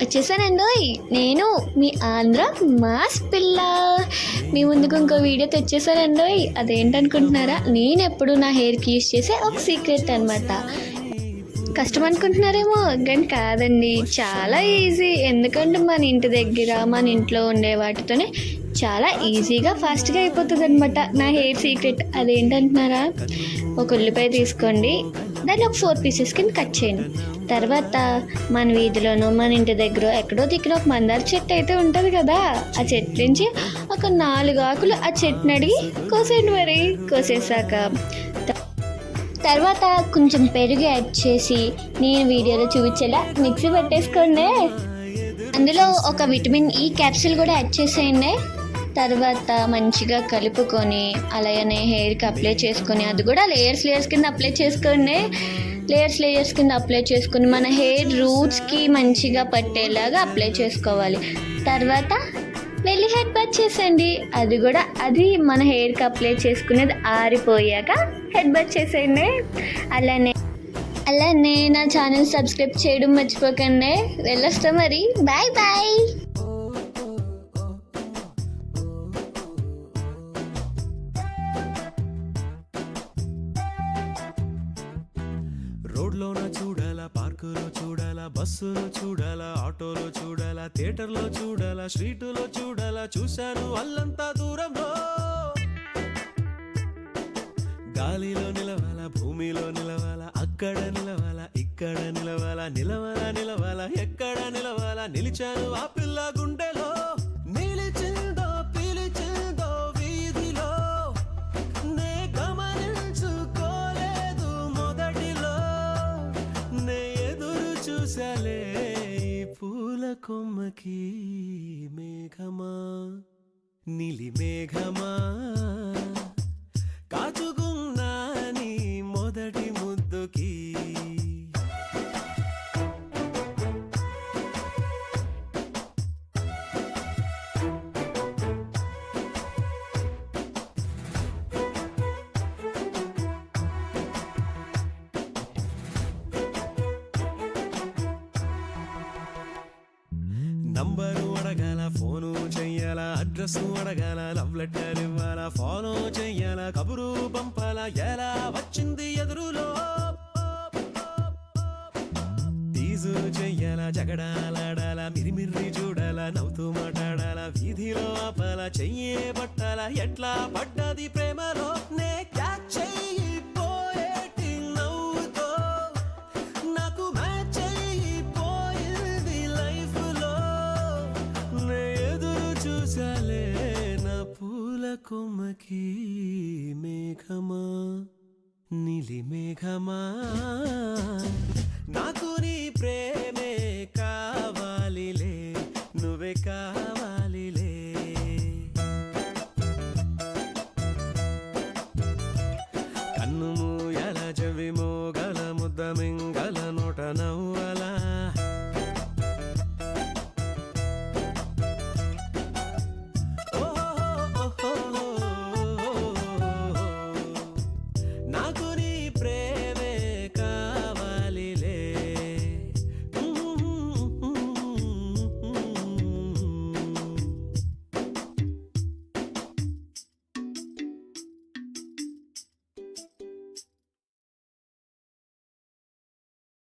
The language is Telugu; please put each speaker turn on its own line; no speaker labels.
వచ్చేసానండోయ్ నేను మీ ఆంధ్ర మాస్ పిల్ల. మీ ముందుకు ఇంకో వీడియో తెచ్చేసానండోయ్. అదేంటనుకుంటున్నారా, నేను ఎప్పుడు నా హెయిర్కి యూస్ చేసే ఒక సీక్రెట్ అనమాట. కష్టం అనుకుంటున్నారేమో, కానీ కాదండి, చాలా ఈజీ. ఎందుకంటే మన ఇంటి దగ్గర మన ఇంట్లో ఉండే వాటితోనే చాలా ఈజీగా ఫాస్ట్గా అయిపోతుంది అనమాట నా హెయిర్ సీక్రెట్. అదేంటంటున్నారా, ఒక ఉల్లిపాయ తీసుకోండి, దాన్ని ఒక 4 పీసెస్ కింద కట్ చేయండి. తర్వాత మన వీధిలోనో మన ఇంటి దగ్గర ఎక్కడో దిక్కున ఒక మందార చెట్టు అయితే ఉంటుంది కదా, ఆ చెట్టు నుంచి ఒక 4 ఆకులు ఆ చెట్టుని అడిగి కోసేయండి. మరి కోసేసాక తర్వాత కొంచెం పెరుగు యాడ్ చేసి నేను వీడియోలో చూపించేలా మిక్సీ పట్టేసుకోండి. అందులో ఒక విటమిన్ ఈ క్యాప్సూల్ కూడా యాడ్ చేసేయండి. తర్వాత మంచిగా కలుపుకొని అలాగనే హెయిర్కి అప్లై చేసుకొని, అది కూడా లేయర్స్ కింద అప్లై చేసుకోండి. లేయర్స్ కింద అప్లై చేసుకుని మన హెయిర్ రూట్స్కి మంచిగా పట్టేలాగా అప్లై చేసుకోవాలి. తర్వాత వెళ్ళి హెడ్ బాత్ చేసేయండి. అది మన హెయిర్కి అప్లై చేసుకునేది ఆరిపోయాక హెడ్ బాత్ చేసేయండి. అలానే నా ఛానల్ సబ్స్క్రైబ్ చేయడం మర్చిపోకండి. వెళ్ళొస్తా మరి, బాయ్ బాయ్.
రోడ్లోన చూడాలా, పార్కులో చూడాలా, బస్సులో చూడాలా, ఆటోలో చూడాలా, థియేటర్లో చూడాలా, స్ట్రీటులో చూడాలా, చూశాను అల్లంతా దూరంలో. గాలిలో నిలవాలా, భూమిలో నిలవాలా, అక్కడ నిలవాలా, ఇక్కడ నిలవాలా, నిలవాలా ఎక్కడ నిలవాలా, నిలిచాను ఆ పిల్ల గుండెలో. నిలిచిందో పిలిచిందో వీధిలో, నే గమనించుకోలేదు మొదటిలో. నే ఎదురు చూసాలే ఈ పూల కొమ్మకి, మేఘమా నీలి మేఘమా, కాచుకున్నా నీ మొదటి ముద్దుకి. నంబరు అడగాల, ఫోను చెయ్యాలా, అడ్రస్ అడగాల, లవ్ లెటర్ ఇవ్వాలా, ఫాలో చెయ్యాలా, కబురు పంపాలా, ఎలా వచ్చింది ఎదురులో. టీజు చెయ్యాలా, జగడాలాడాలా, మిరిమిర్రి చూడాలా, నవ్వుతూ మాట్లాడాలా, వీధిలో ఆపాలా, చెయ్యే పట్టాలా, ఎట్లా పడ్డది ప్రేమలో. నే క్యాచ్ చెయ్యిపోయేటి నవ్వుతో, నాకు మ్యాచ్ చెయ్యిపోయింది లైఫ్లో. నే ఎదురు చూసాలే నా పూల కొమ్మకి, మేఘమా నీలి మేఘమా, నాకు నీ